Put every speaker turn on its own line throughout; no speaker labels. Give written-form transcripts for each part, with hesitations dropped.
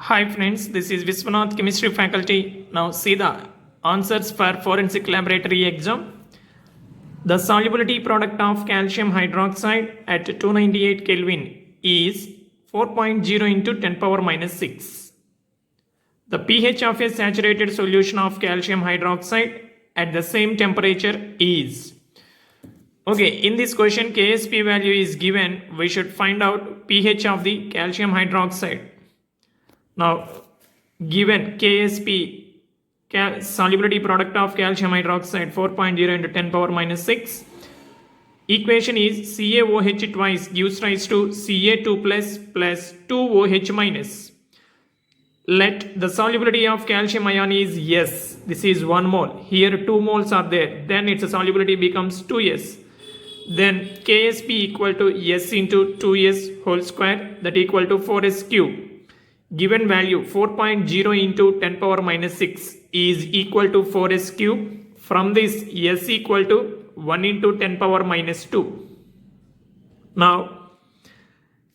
Hi friends, this is Viswanath, Chemistry faculty. Now see the answers for forensic laboratory exam. The solubility product of calcium hydroxide at 298 Kelvin is 4.0 into 10 power minus 6. The pH of a saturated solution of calcium hydroxide at the same temperature is. Okay, in this question KSP value is given. We should find out pH of the calcium hydroxide. Now, given KSP, solubility product of calcium hydroxide 4.0 into 10 power minus 6, equation is CaOH twice gives rise to Ca2 plus 2OH minus. Let the solubility of calcium ion is S. This is 1 mole. Here 2 moles are there. Then its solubility becomes 2S. Then KSP equal to S into 2S whole square, that equal to 4S cube. Given value 4.0 into 10 power minus 6 is equal to 4S cube. From this S equal to 1 into 10 power minus 2. Now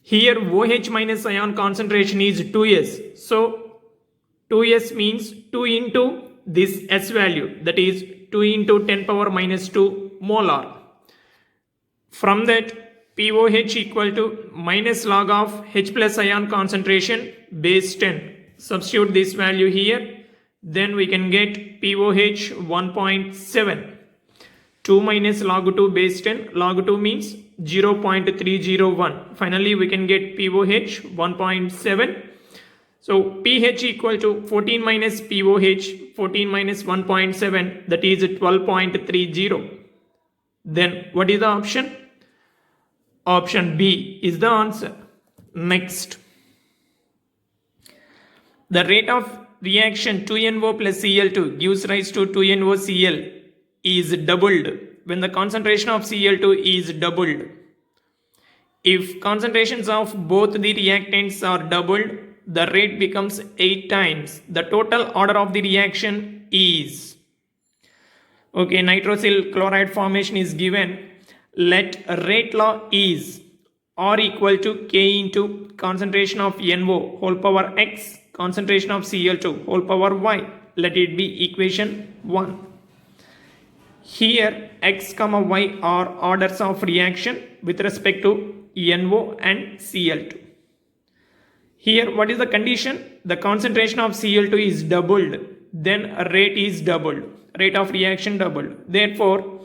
here OH minus ion concentration is 2S. So 2S means 2 into this S value, that is 2 into 10 power minus 2 molar. From that POH equal to minus log of H plus ion concentration base 10. Substitute this value here. Then we can get POH 1.7. 2 minus log 2 base 10. Log 2 means 0.301. Finally, we can get POH 1.7. So pH equal to 14 minus POH, 14 minus 1.7, that is 12.30. Then what is the option? Option B is the answer. Next, the rate of reaction 2NO plus Cl2 gives rise to 2NOCl is doubled when the concentration of Cl2 is doubled. If concentrations of both the reactants are doubled, the rate becomes 8 times. The total order of the reaction is, okay, nitrosyl chloride formation is given. Let rate law is R equal to K into concentration of NO whole power X, concentration of Cl2 whole power Y. Let it be equation 1. Here X comma Y are orders of reaction with respect to NO and Cl2. Here what is the condition? The concentration of Cl2 is doubled, then rate is doubled, rate of reaction doubled. Therefore,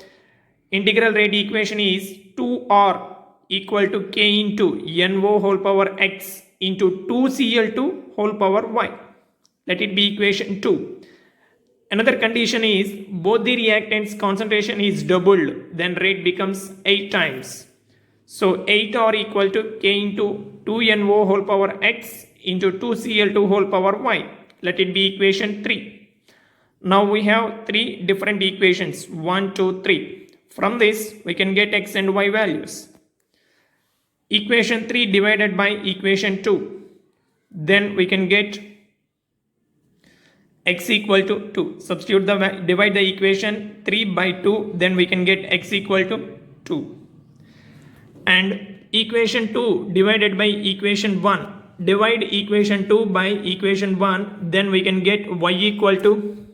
integral rate equation is 2R equal to K into NO whole power X into 2Cl2 whole power Y. Let it be equation 2. Another condition is both the reactants concentration is doubled, then rate becomes 8 times. So 8R equal to K into 2NO whole power X into 2Cl2 whole power Y. Let it be equation 3. Now we have 3 different equations, 1, 2, 3. From this, we can get X and Y values. Equation 3 divided by equation 2. Then we can get X equal to 2. Substitute divide the equation 3 by 2. Then we can get X equal to 2. And equation 2 divided by equation 1. Divide equation 2 by equation 1. Then we can get Y equal to,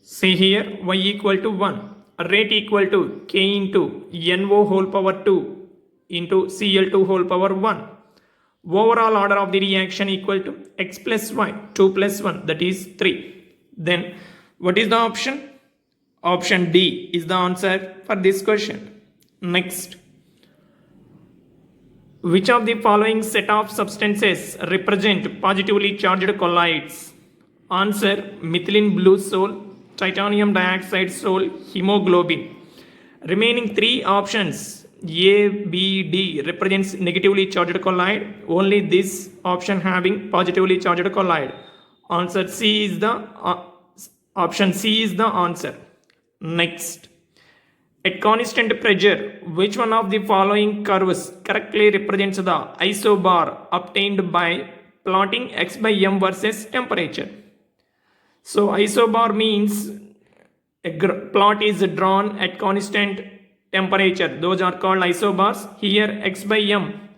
see here, Y equal to 1. Rate equal to K into NO whole power 2 into Cl2 whole power 1. Overall order of the reaction equal to X plus Y, 2 plus 1, that is 3. Then what is the option? Option D is the answer for this question. Next, which of the following set of substances represent positively charged colloids? Answer: methylene blue sol, titanium dioxide sol, hemoglobin. Remaining 3 options A, B, D represents negatively charged colloid. Only this option having positively charged colloid. Answer C is the option C is the answer. Next, at constant pressure, which one of the following curves correctly represents the isobar obtained by plotting X by M versus temperature? So isobar means a plot is drawn at constant temperature. Those are called isobars. Here X by M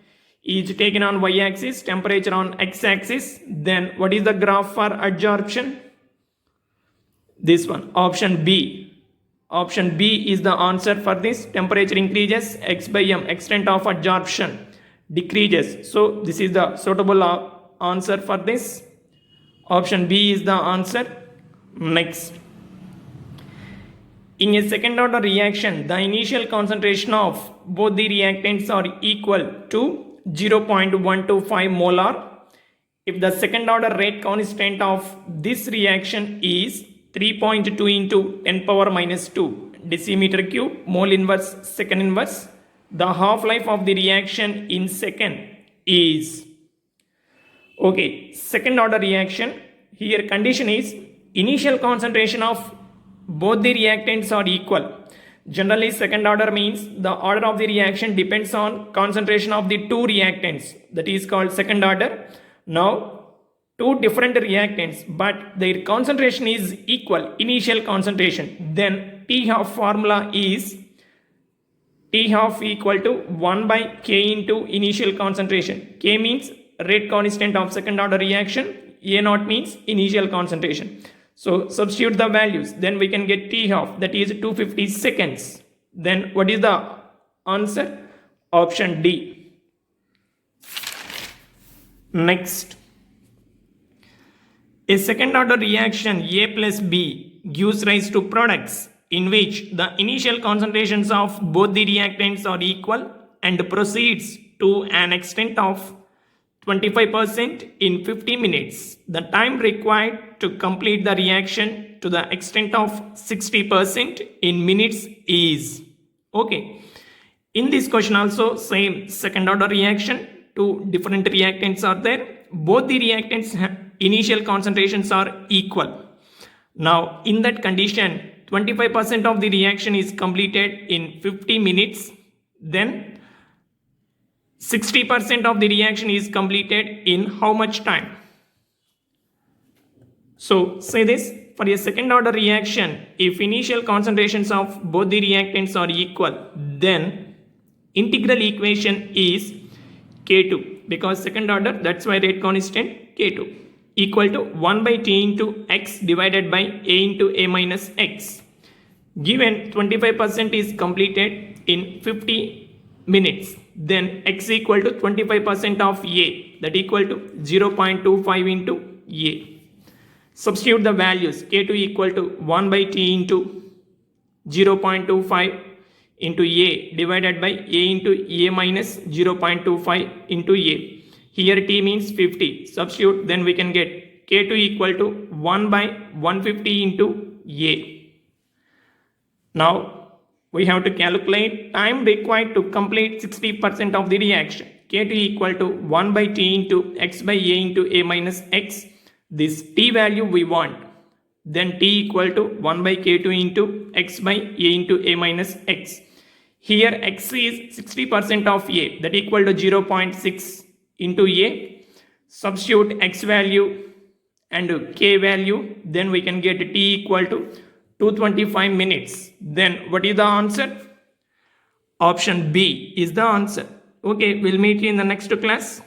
is taken on y-axis, temperature on x-axis. Then what is the graph for adsorption? This one, option B. Option B is the answer for this. Temperature increases, x by m, extent of adsorption decreases. So this is the suitable answer for this. Option B is the answer. Next. In a second order reaction, the initial concentration of both the reactants are equal to 0.125 molar. If the second order rate constant of this reaction is 3.2 into 10 power minus 2 decimeter cube mole inverse second inverse, the half-life of the reaction in second is, okay, second order reaction. Here condition is initial concentration of both the reactants are equal. Generally second order means the order of the reaction depends on concentration of the two reactants, that is called second order. Now two different reactants but their concentration is equal, initial concentration, then T half formula is T half equal to 1 by K into initial concentration. K means rate constant of second order reaction, A naught means initial concentration. So substitute the values, then we can get T half, that is 250 seconds. Then what is the answer? Option D. Next. A second order reaction A plus B gives rise to products in which the initial concentrations of both the reactants are equal and proceeds to an extent of 25% in 50 minutes. The time required to complete the reaction to the extent of 60% in minutes is, okay. In this question also same second order reaction, two different reactants are there. Both the reactants initial concentrations are equal. Now in that condition 25% of the reaction is completed in 50 minutes. Then 60% of the reaction is completed in how much time? So say this, for a second order reaction, if initial concentrations of both the reactants are equal, then integral equation is K2, because second order, that's why rate constant K2 equal to 1 by T into x divided by A into A minus x. Given 25% is completed in 50 minutes, then x equal to 25% of A, that equal to 0.25 into A. Substitute the values, K2 equal to 1 by T into 0.25 into A divided by A into A minus 0.25 into A. Here T means 50. Substitute, then we can get K2 equal to 1 by 150 into A. Now we have to calculate time required to complete 60% of the reaction. K2 equal to 1 by T into x by A into A minus x. This T value we want. Then T equal to 1 by K2 into x by A into A minus x. Here x is 60% of A, that equal to 0.6 into A. Substitute x value and K value. Then we can get T equal to 225 minutes. Then what is the answer? Option B is the answer. Okay, we'll meet you in the next class.